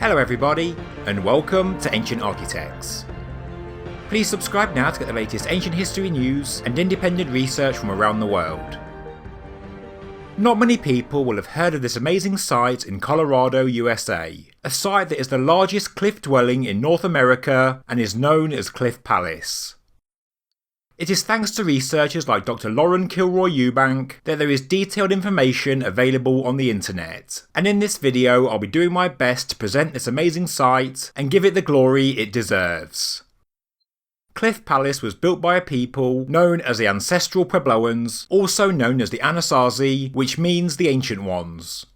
Hello everybody, and welcome to Ancient Architects. Please subscribe now to get the latest ancient history news and independent research from around the world. Not many people will have heard of this amazing site in Colorado, USA, a site that is the largest cliff dwelling in North America and is known as Cliff Palace. It is thanks to researchers like Dr. Lauren Kilroy Eubank that there is detailed information available on the internet, and in this video I'll be doing my best to present this amazing site and give it the glory it deserves. Cliff Palace was built by a people known as the Ancestral Puebloans, also known as the Anasazi, which means the Ancient Ones.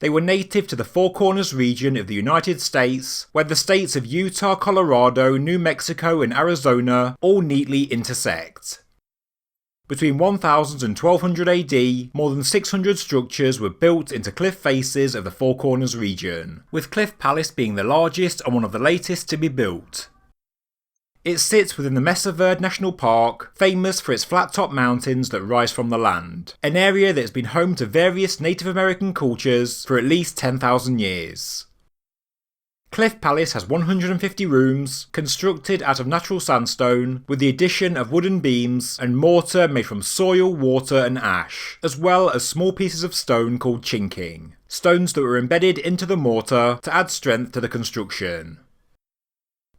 They were native to the Four Corners region of the United States, where the states of Utah, Colorado, New Mexico and Arizona all neatly intersect. Between 1000 and 1200 AD, more than 600 structures were built into cliff faces of the Four Corners region, with Cliff Palace being the largest and one of the latest to be built. It sits within the Mesa Verde National Park, famous for its flat-top mountains that rise from the land, an area that has been home to various Native American cultures for at least 10,000 years. Cliff Palace has 150 rooms, constructed out of natural sandstone, with the addition of wooden beams and mortar made from soil, water and ash, as well as small pieces of stone called chinking, stones that were embedded into the mortar to add strength to the construction.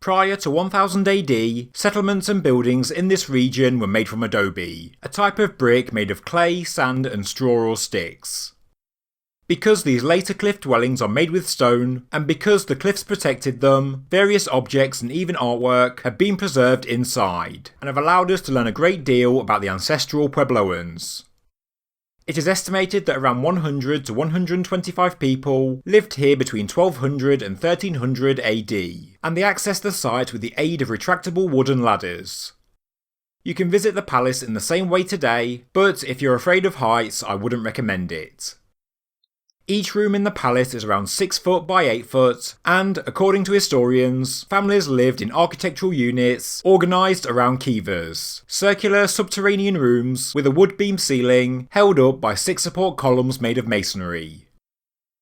Prior to 1000 AD, settlements and buildings in this region were made from adobe, a type of brick made of clay, sand and straw or sticks. Because these later cliff dwellings are made with stone, and because the cliffs protected them, various objects and even artwork have been preserved inside, and have allowed us to learn a great deal about the Ancestral Puebloans. It is estimated that around 100 to 125 people lived here between 1200 and 1300 AD, and they accessed the site with the aid of retractable wooden ladders. You can visit the palace in the same way today, but if you're afraid of heights, I wouldn't recommend it. Each room in the palace is around 6 foot by 8 foot, and, according to historians, families lived in architectural units organised around Kivas, circular subterranean rooms with a wood beam ceiling held up by 6 support columns made of masonry.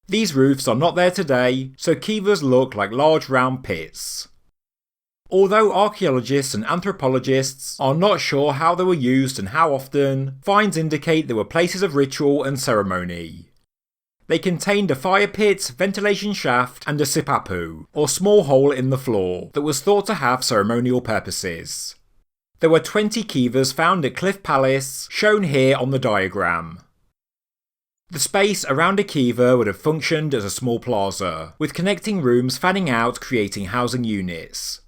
These roofs are not there today, so Kivas look like large round pits. Although archaeologists and anthropologists are not sure how they were used and how often, finds indicate they were places of ritual and ceremony. They contained a fire pit, ventilation shaft, and a sipapu, or small hole in the floor, that was thought to have ceremonial purposes. There were 20 kivas found at Cliff Palace, shown here on the diagram. The space around a kiva would have functioned as a small plaza, with connecting rooms fanning out creating housing units.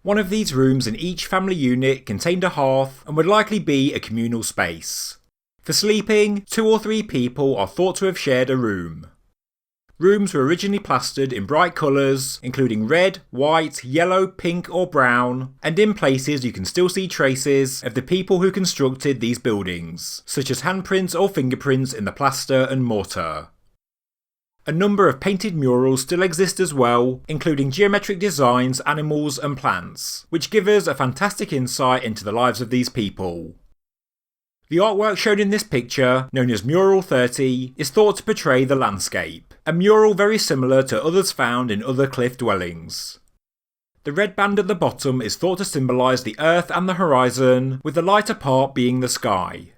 One of these rooms in each family unit contained a hearth and would likely be a communal space. For sleeping, 2 or 3 people are thought to have shared a room. Rooms were originally plastered in bright colours, including red, white, yellow, pink or brown, and in places you can still see traces of the people who constructed these buildings, such as handprints or fingerprints in the plaster and mortar. A number of painted murals still exist as well, including geometric designs, animals and plants, which give us a fantastic insight into the lives of these people. The artwork shown in this picture, known as Mural 30, is thought to portray the landscape, a mural very similar to others found in other cliff dwellings. The red band at the bottom is thought to symbolise the earth and the horizon, with the lighter part being the sky.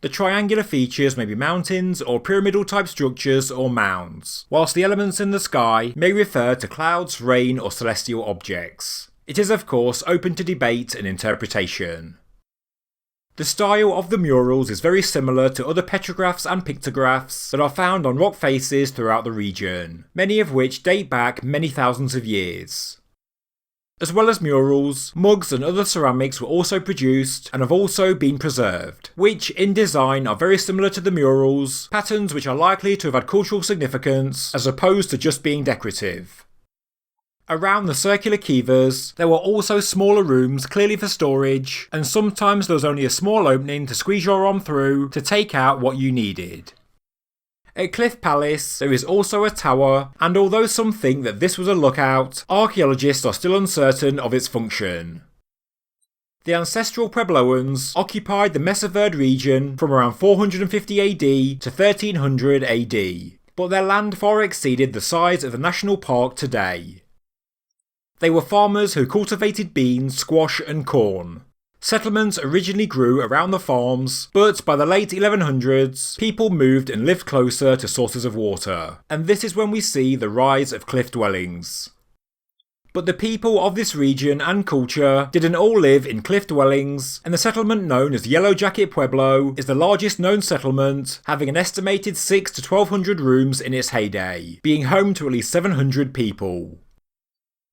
The triangular features may be mountains or pyramidal type structures or mounds, whilst the elements in the sky may refer to clouds, rain or celestial objects. It is of course open to debate and interpretation. The style of the murals is very similar to other petrographs and pictographs that are found on rock faces throughout the region, many of which date back many thousands of years. As well as murals, mugs and other ceramics were also produced and have also been preserved, which in design are very similar to the murals, patterns which are likely to have had cultural significance as opposed to just being decorative. Around the circular kivas, there were also smaller rooms clearly for storage, and sometimes there was only a small opening to squeeze your arm through to take out what you needed. At Cliff Palace, there is also a tower, and although some think that this was a lookout, archaeologists are still uncertain of its function. The Ancestral Puebloans occupied the Mesa Verde region from around 450 AD to 1300 AD. but their land far exceeded the size of the national park today. They were farmers who cultivated beans, squash and corn. Settlements originally grew around the farms, but by the late 1100s, people moved and lived closer to sources of water, and this is when we see the rise of cliff dwellings. But the people of this region and culture didn't all live in cliff dwellings, and the settlement known as Yellow Jacket Pueblo is the largest known settlement, having an estimated 600 to 1200 rooms in its heyday, being home to at least 700 people.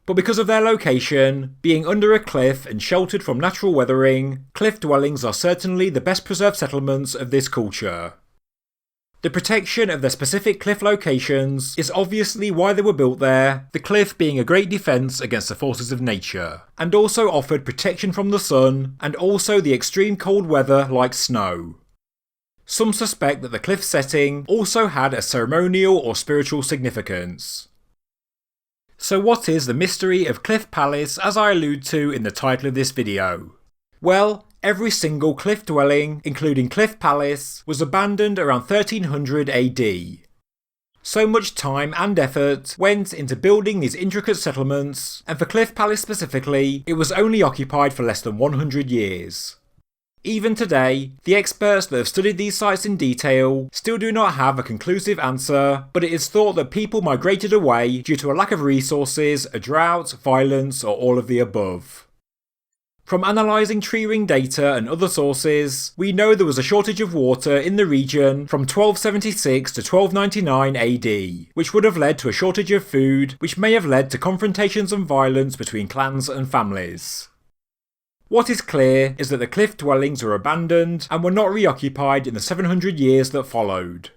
But because of their location, being under a cliff and sheltered from natural weathering, cliff dwellings are certainly the best preserved settlements of this culture. The protection of their specific cliff locations is obviously why they were built there, the cliff being a great defence against the forces of nature, and also offered protection from the sun, and also the extreme cold weather like snow. Some suspect that the cliff setting also had a ceremonial or spiritual significance. So what is the mystery of Cliff Palace as I allude to in the title of this video? Well, every single cliff dwelling, including Cliff Palace, was abandoned around 1300 AD. So much time and effort went into building these intricate settlements, and for Cliff Palace specifically, it was only occupied for less than 100 years. Even today, the experts that have studied these sites in detail still do not have a conclusive answer, but it is thought that people migrated away due to a lack of resources, a drought, violence, or all of the above. From analysing tree ring data and other sources, we know there was a shortage of water in the region from 1276 to 1299 AD, which would have led to a shortage of food, which may have led to confrontations and violence between clans and families. What is clear is that the cliff dwellings were abandoned and were not reoccupied in the 700 years that followed.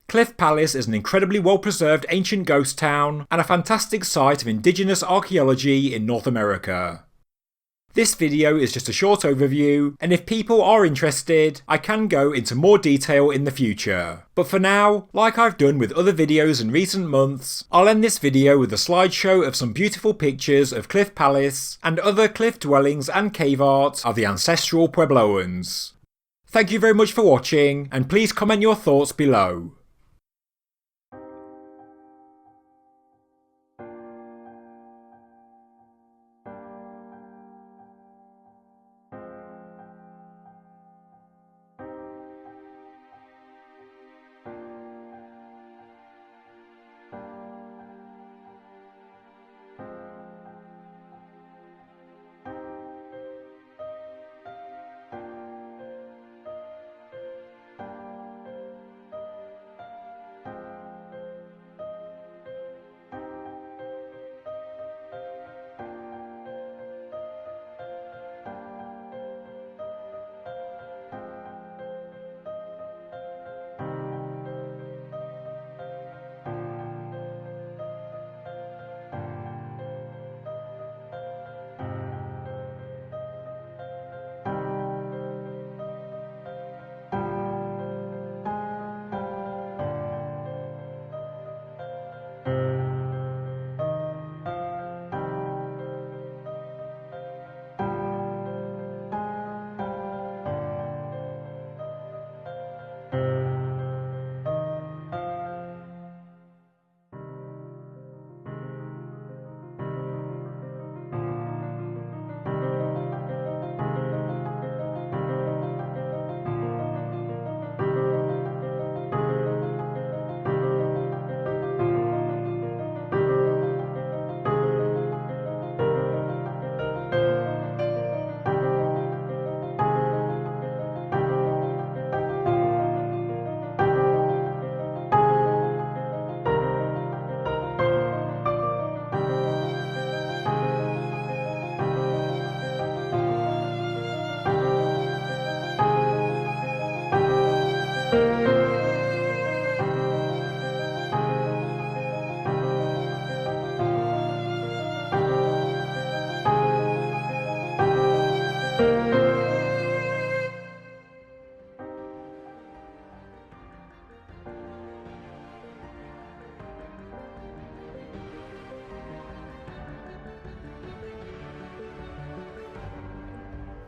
Cliff Palace is an incredibly well-preserved ancient ghost town and a fantastic site of indigenous archaeology in North America. This video is just a short overview, and if people are interested, I can go into more detail in the future. But for now, like I've done with other videos in recent months, I'll end this video with a slideshow of some beautiful pictures of Cliff Palace and other cliff dwellings and cave art of the Ancestral Puebloans. Thank you very much for watching, and please comment your thoughts below.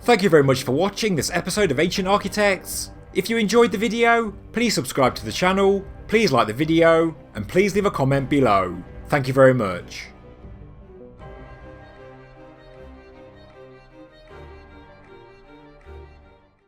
Thank you very much for watching this episode of Ancient Architects. If you enjoyed the video, please subscribe to the channel, please like the video and please leave a comment below. Thank you very much.